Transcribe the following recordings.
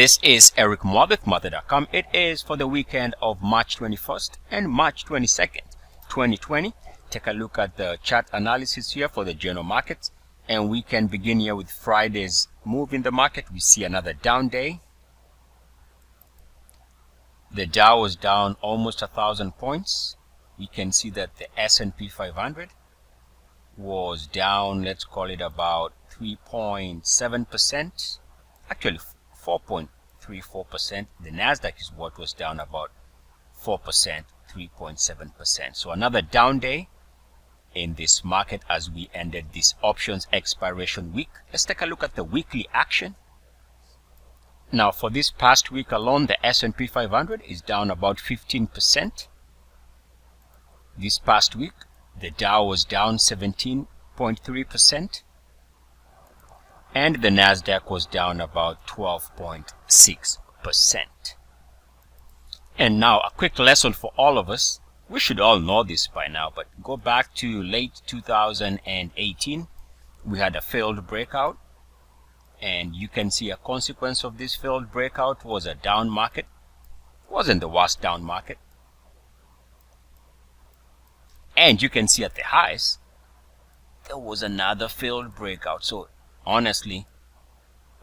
This is Eric Mother, Mother.com. It is for the weekend of March 21st and March 22nd, 2020. Take a look at the chart analysis here for the general market. And we can begin here with Friday's move in the market. We see another down day. The Dow was down almost 1,000 points. We can see that the S&P 500 was down, let's call it about 3.7%. Actually, 4.34%. The NASDAQ is what was down about 4%, 3.7%. So another down day in this market as we ended this options expiration week. Let's take a look at the weekly action. Now, for this past week alone, the S&P 500 is down about 15%. This past week, the Dow was down 17.3%. And the NASDAQ was down about 12.6%. And now a quick lesson for all of us. We should all know this by now, but go back to late 2018. We had a failed breakout. And you can see a consequence of this failed breakout was a down market. It wasn't the worst down market. And you can see at the highs, there was another failed breakout. So honestly,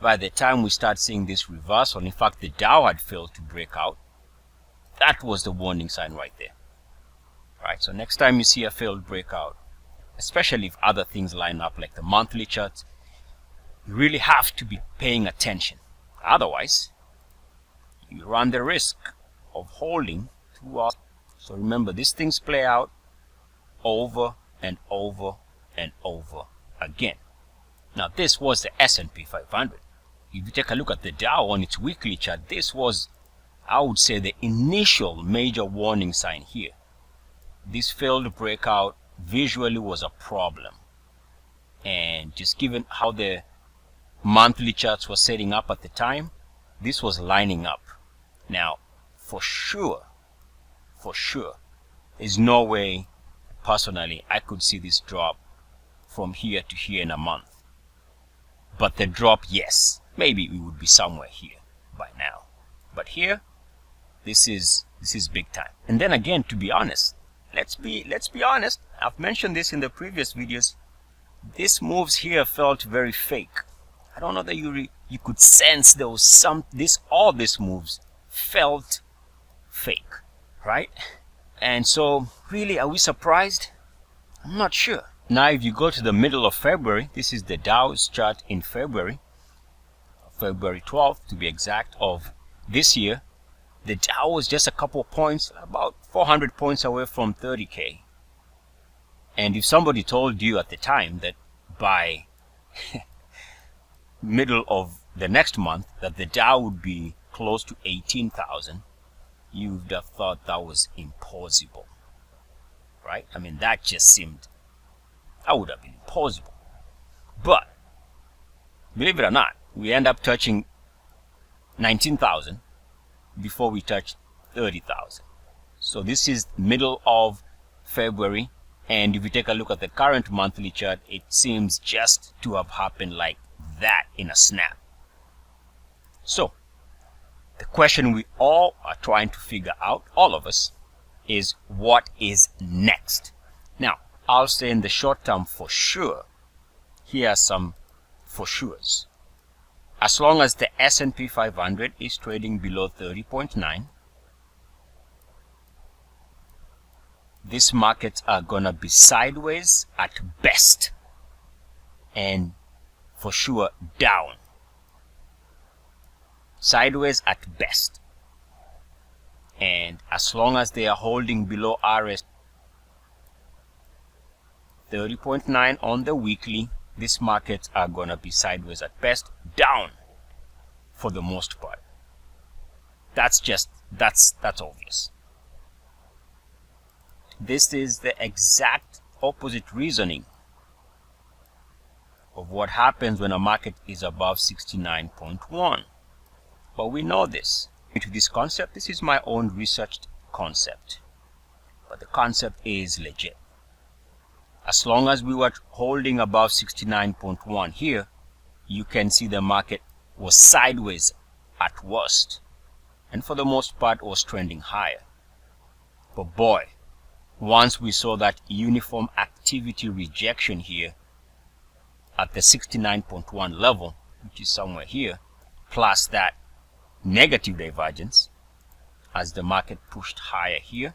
by the time we start seeing this reversal, in fact, the Dow had failed to break out. That was the warning sign right there. Right, so next time you see a failed breakout, especially if other things line up like the monthly charts, you really have to be paying attention. Otherwise, you run the risk of holding throughout. So remember, these things play out over and over and over again. Now, this was the S&P 500. If you take a look at the Dow on its weekly chart, this was, I would say, the initial major warning sign here. This failed breakout visually was a problem. And just given how the monthly charts were setting up at the time, this was lining up. Now, for sure, there's no way, personally, I could see this drop from here to here in a month. But the drop, yes, maybe we would be somewhere here by now. But here, this is big time. And then again, to be honest, let's be honest. I've mentioned this in the previous videos. These moves here felt very fake. I don't know that you could sense there was all these moves felt fake, right? And so, really, are we surprised? I'm not sure. Now, if you go to the middle of February, this is the Dow's chart in February 12th to be exact, of this year. The Dow was just a couple of points, about 400 points away from 30K. And if somebody told you at the time that by middle of the next month that the Dow would be close to 18,000, you would have thought that was impossible, right? I mean, that would have been impossible. But believe it or not, we end up touching 19,000 before we touch 30,000. So this is middle of February, and if you take a look at the current monthly chart, it seems just to have happened like that in a snap. So the question we all are trying to figure out, all of us, is what is next? Now, I'll say in the short term for sure, here are some for sures. As long as the S&P 500 is trading below 30.9, these markets are gonna be sideways at best, and for sure down. Sideways at best. And as long as they are holding below RS 30.9 on the weekly, these markets are gonna be sideways at best, down for the most part. That's obvious. This is the exact opposite reasoning of what happens when a market is above 69.1. But we know this. Into this concept, this is my own researched concept. But the concept is legit. As long as we were holding above 69.1 here, you can see the market was sideways at worst, and for the most part was trending higher. But boy, once we saw that uniform activity rejection here at the 69.1 level, which is somewhere here, plus that negative divergence as the market pushed higher here,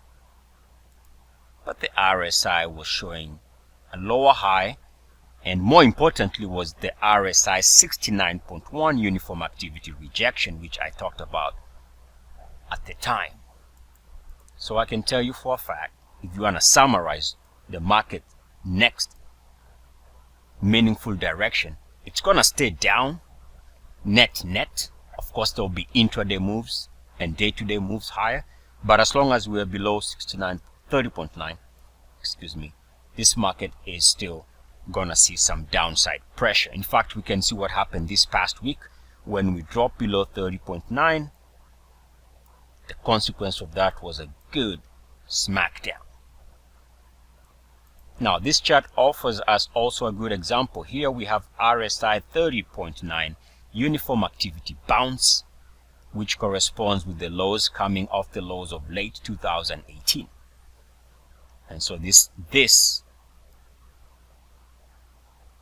but the RSI was showing a lower high, and more importantly was the RSI 69.1 uniform activity rejection, which I talked about at the time. So I can tell you for a fact, if you want to summarize the market next meaningful direction, it's going to stay down net. Of course, there will be intraday moves and day-to-day moves higher, but as long as we're below 30.9, this market is still gonna see some downside pressure. In fact, we can see what happened this past week when we dropped below 30.9. The consequence of that was a good smackdown. Now this chart offers us also a good example. Here we have RSI 30.9 uniform activity bounce, which corresponds with the lows coming off the lows of late 2018. And so this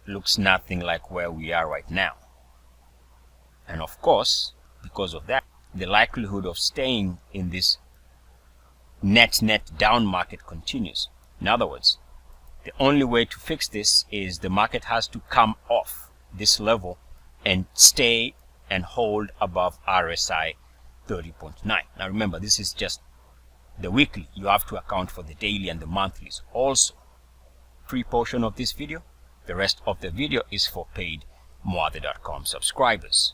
looks nothing like where we are right now. And of course, because of that, the likelihood of staying in this net down market continues. In other words, the only way to fix this is the market has to come off this level and stay and hold above RSI 30.9. Now remember, this is just the weekly. You have to account for the daily and the monthlies also. Free portion of this video. The rest of the video is for paid Moathe.com subscribers.